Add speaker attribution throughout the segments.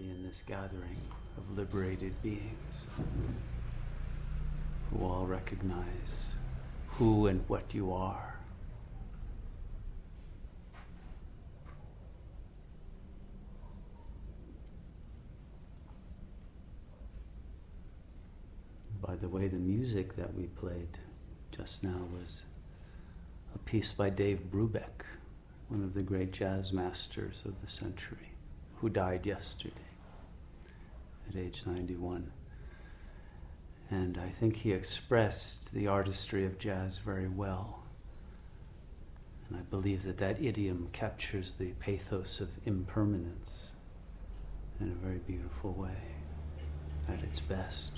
Speaker 1: be in this gathering of liberated beings who all recognize who and what you are. By the way, the music that we played just now was a piece by Dave Brubeck, one of the great jazz masters of the century, who died yesterday at age 91. And I think he expressed the artistry of jazz very well. And I believe that that idiom captures the pathos of impermanence in a very beautiful way, at its best.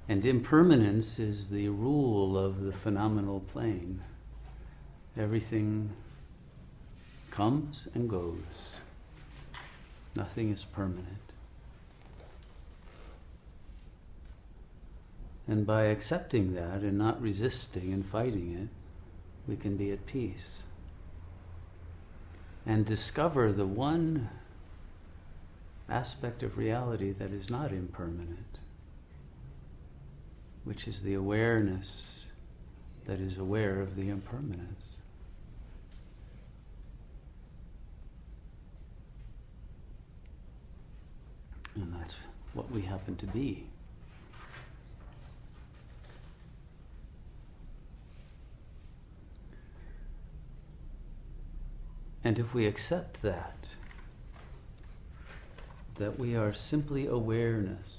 Speaker 1: And impermanence is the rule of the phenomenal plane. Everything comes and goes. Nothing is permanent. And by accepting that and not resisting and fighting it, we can be at peace. And discover the one aspect of reality that is not impermanent, which is the awareness that is aware of the impermanence. And that's what we happen to be. And if we accept that we are simply awareness,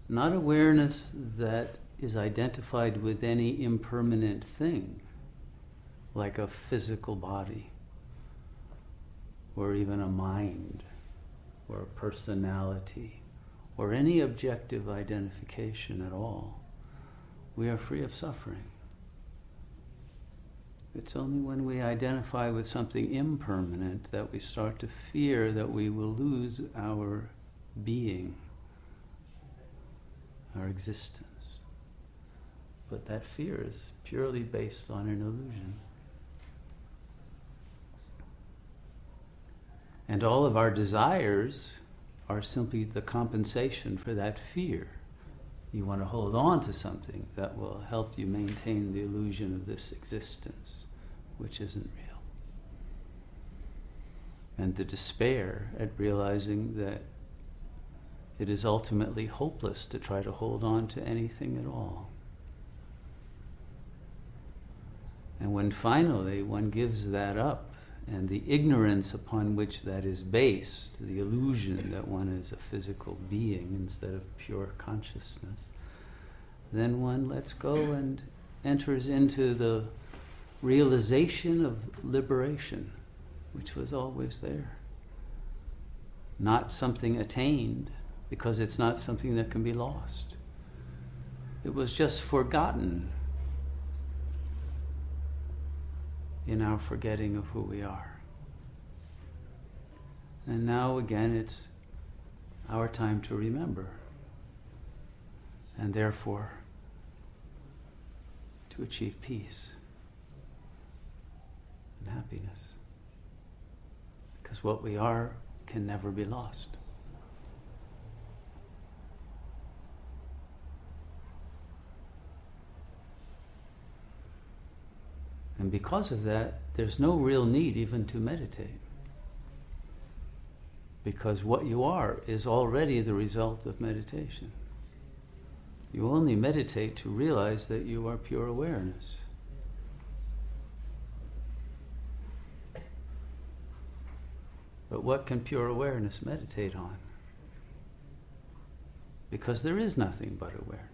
Speaker 1: not awareness that is identified with any impermanent thing, like a physical body, or even a mind, or a personality, or any objective identification at all, we are free of suffering. It's only when we identify with something impermanent that we start to fear that we will lose our being, our existence. But that fear is purely based on an illusion. And all of our desires are simply the compensation for that fear. You want to hold on to something that will help you maintain the illusion of this existence, which isn't real. And the despair at realizing that it is ultimately hopeless to try to hold on to anything at all. And when finally one gives that up, and the ignorance upon which that is based, the illusion that one is a physical being instead of pure consciousness, then one lets go and enters into the realization of liberation, which was always there. Not something attained, because it's not something that can be lost. It was just forgotten in our forgetting of who we are. And now again it's our time to remember, and therefore to achieve peace and happiness. Because what we are can never be lost. And because of that, there's no real need even to meditate. Because what you are is already the result of meditation. You only meditate to realize that you are pure awareness. But what can pure awareness meditate on? Because there is nothing but awareness.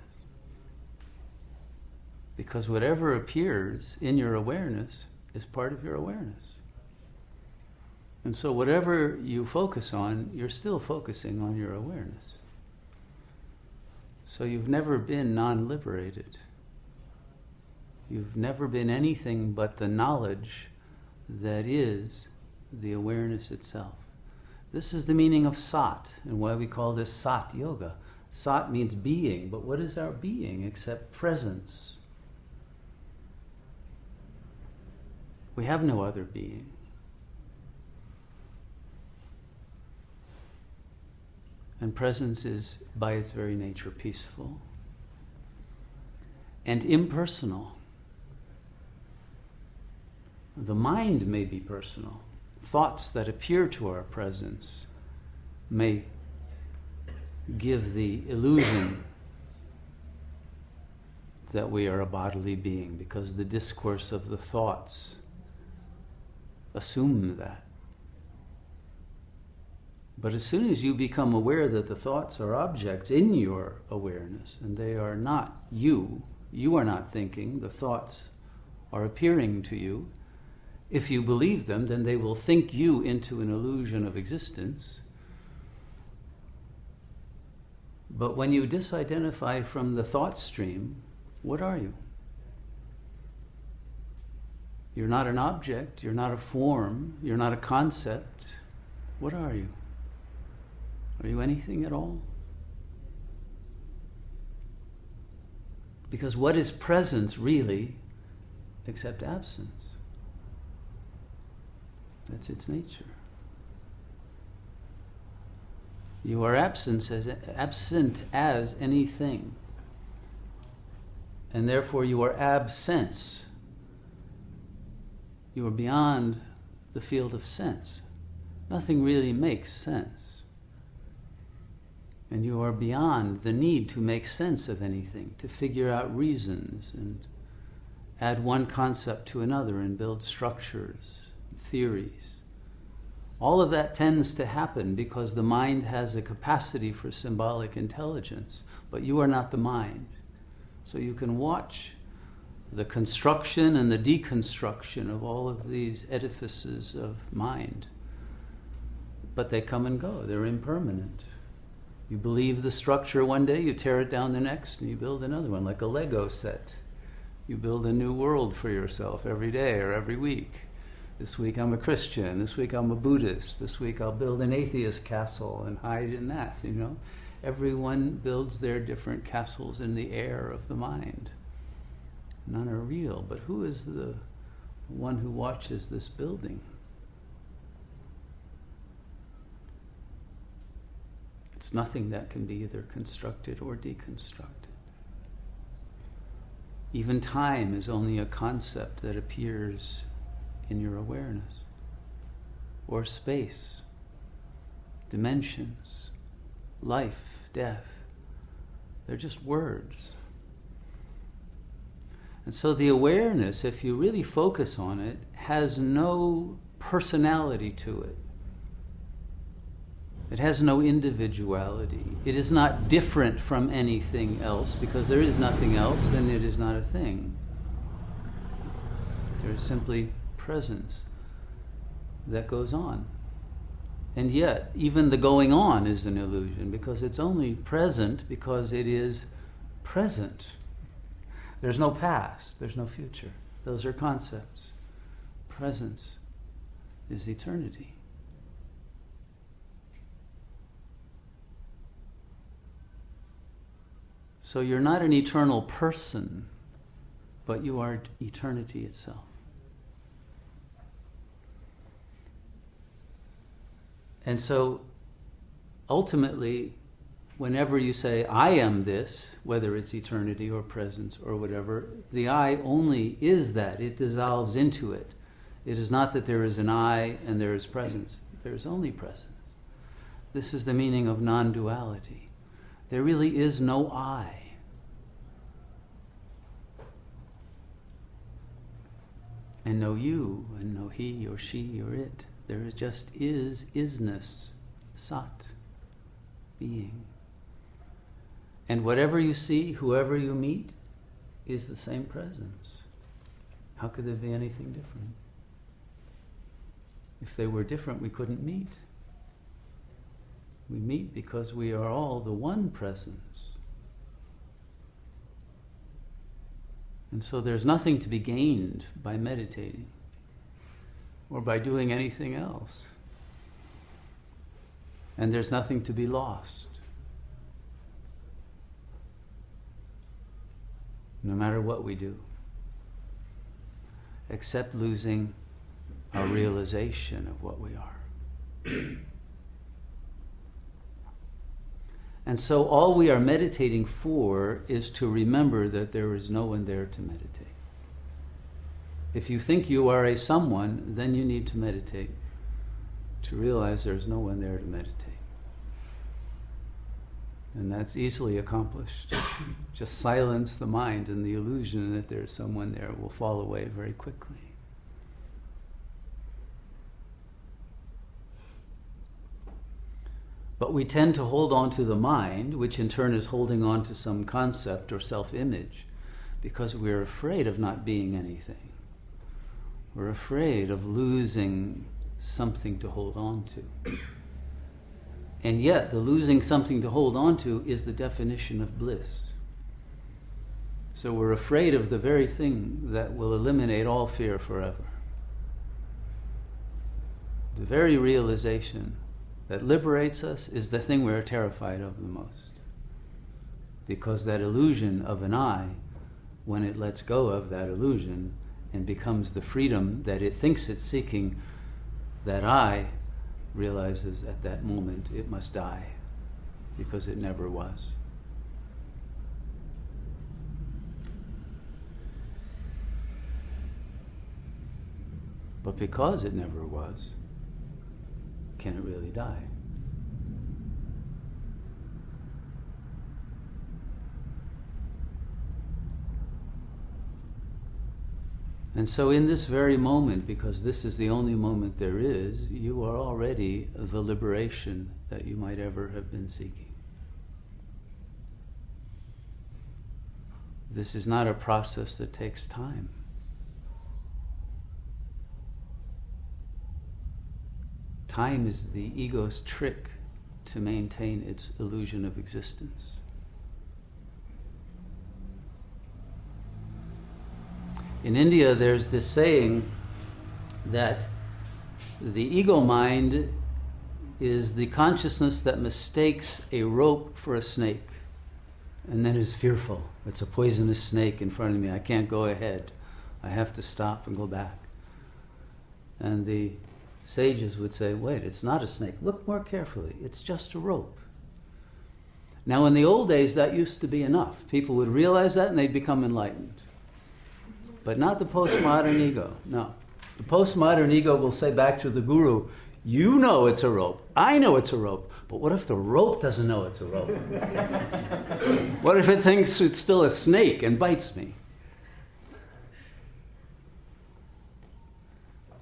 Speaker 1: Because whatever appears in your awareness is part of your awareness. And so whatever you focus on, you're still focusing on your awareness. So you've never been non-liberated. You've never been anything but the knowledge that is the awareness itself. This is the meaning of Sat, and why we call this Sat Yoga. Sat means being, but what is our being except presence? We have no other being. And presence is, by its very nature, peaceful and impersonal. The mind may be personal. Thoughts that appear to our presence may give the illusion that we are a bodily being, because the discourse of the thoughts assume that. But as soon as you become aware that the thoughts are objects in your awareness, and they are not you, you are not thinking, the thoughts are appearing to you, if you believe them, then they will think you into an illusion of existence. But when you disidentify from the thought stream, what are you? You're not an object, you're not a form, you're not a concept. What are you? Are you anything at all? Because what is presence really except absence? That's its nature. You are absent as anything. And therefore you are absence. You are beyond the field of sense. Nothing really makes sense. And you are beyond the need to make sense of anything, to figure out reasons and add one concept to another and build structures, theories. All of that tends to happen because the mind has a capacity for symbolic intelligence, but you are not the mind. So you can watch the construction and the deconstruction of all of these edifices of mind. But they come and go. They're impermanent. You believe the structure one day, you tear it down the next, and you build another one, like a Lego set. You build a new world for yourself every day or every week. This week I'm a Christian, this week I'm a Buddhist, this week I'll build an atheist castle and hide in that, you know. Everyone builds their different castles in the air of the mind. None are real, but who is the one who watches this building? It's nothing that can be either constructed or deconstructed. Even time is only a concept that appears in your awareness, or space, dimensions, life, death. They're just words. And so the awareness, if you really focus on it, has no personality to it. It has no individuality. It is not different from anything else, because there is nothing else, then it is not a thing. There is simply presence that goes on. And yet, even the going on is an illusion, because it's only present because it is present. There's no past, there's no future. Those are concepts. Presence is eternity. So you're not an eternal person, but you are eternity itself. And so, ultimately, whenever you say, I am this, whether it's eternity or presence or whatever, the I only is that. It dissolves into it. It is not that there is an I and there is presence. There is only presence. This is the meaning of non-duality. There really is no I. And no you, and no he or she or it. There is just isness, sat, being. And whatever you see, whoever you meet, is the same presence. How could there be anything different? If they were different, we couldn't meet. We meet because we are all the one presence. And so there's nothing to be gained by meditating or by doing anything else. And there's nothing to be lost. No matter what we do, except losing our realization of what we are. And so all we are meditating for is to remember that there is no one there to meditate. If you think you are a someone, then you need to meditate to realize there's no one there to meditate. And that's easily accomplished. Just silence the mind, and the illusion that there's someone there will fall away very quickly. But we tend to hold on to the mind, which in turn is holding on to some concept or self-image, because we're afraid of not being anything. We're afraid of losing something to hold on to. And yet, the losing something to hold on to is the definition of bliss. So we're afraid of the very thing that will eliminate all fear forever. The very realization that liberates us is the thing we're terrified of the most. Because that illusion of an I, when it lets go of that illusion and becomes the freedom that it thinks it's seeking, that I realizes at that moment it must die, because it never was. But because it never was, can it really die? And so in this very moment, because this is the only moment there is, you are already the liberation that you might ever have been seeking. This is not a process that takes time. Time is the ego's trick to maintain its illusion of existence. In India, there's this saying that the ego mind is the consciousness that mistakes a rope for a snake and then is fearful. It's a poisonous snake in front of me. I can't go ahead. I have to stop and go back. And the sages would say, wait, it's not a snake. Look more carefully. It's just a rope. Now, in the old days, that used to be enough. People would realize that and they'd become enlightened. But not the postmodern ego, no. The postmodern ego will say back to the guru, you know it's a rope, I know it's a rope, but what if the rope doesn't know it's a rope? What if it thinks it's still a snake and bites me?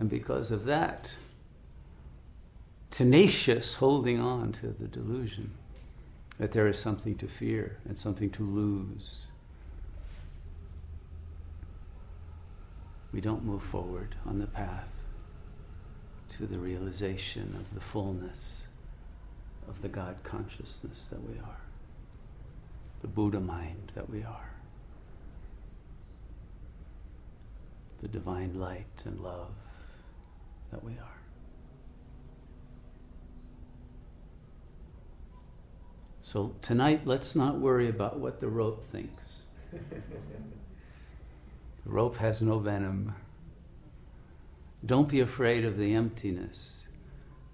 Speaker 1: And because of that tenacious holding on to the delusion that there is something to fear and something to lose, we don't move forward on the path to the realization of the fullness of the God consciousness that we are, the Buddha mind that we are, the divine light and love that we are. So tonight, let's not worry about what the rope thinks. The rope has no venom. Don't be afraid of the emptiness.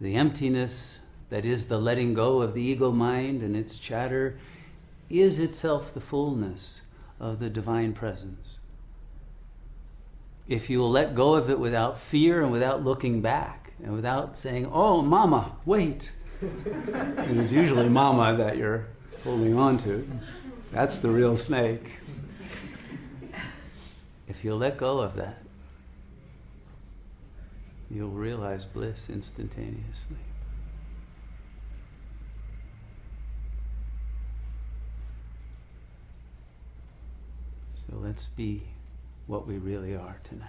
Speaker 1: The emptiness that is the letting go of the ego mind and its chatter is itself the fullness of the divine presence. If you will let go of it without fear and without looking back and without saying, oh, mama, wait. And it's usually mama that you're holding on to. That's the real snake. If you'll let go of that, you'll realize bliss instantaneously. So let's be what we really are tonight.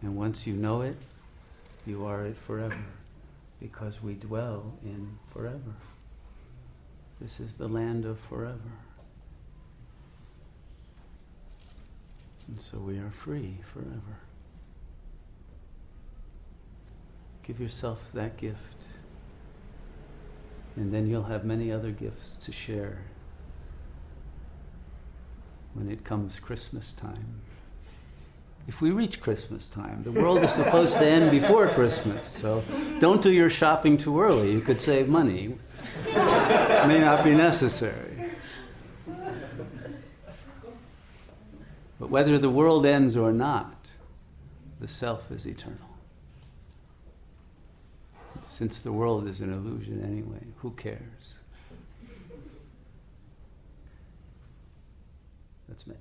Speaker 1: And once you know it, you are it forever, because we dwell in forever. This is the land of forever. And so we are free forever. Give yourself that gift, and then you'll have many other gifts to share when it comes Christmas time, if we reach Christmas time, the world is supposed to end before Christmas, so don't do your shopping too early. You could save money. It may not be necessary. But whether the world ends or not, the self is eternal. Since the world is an illusion anyway, who cares? That's me.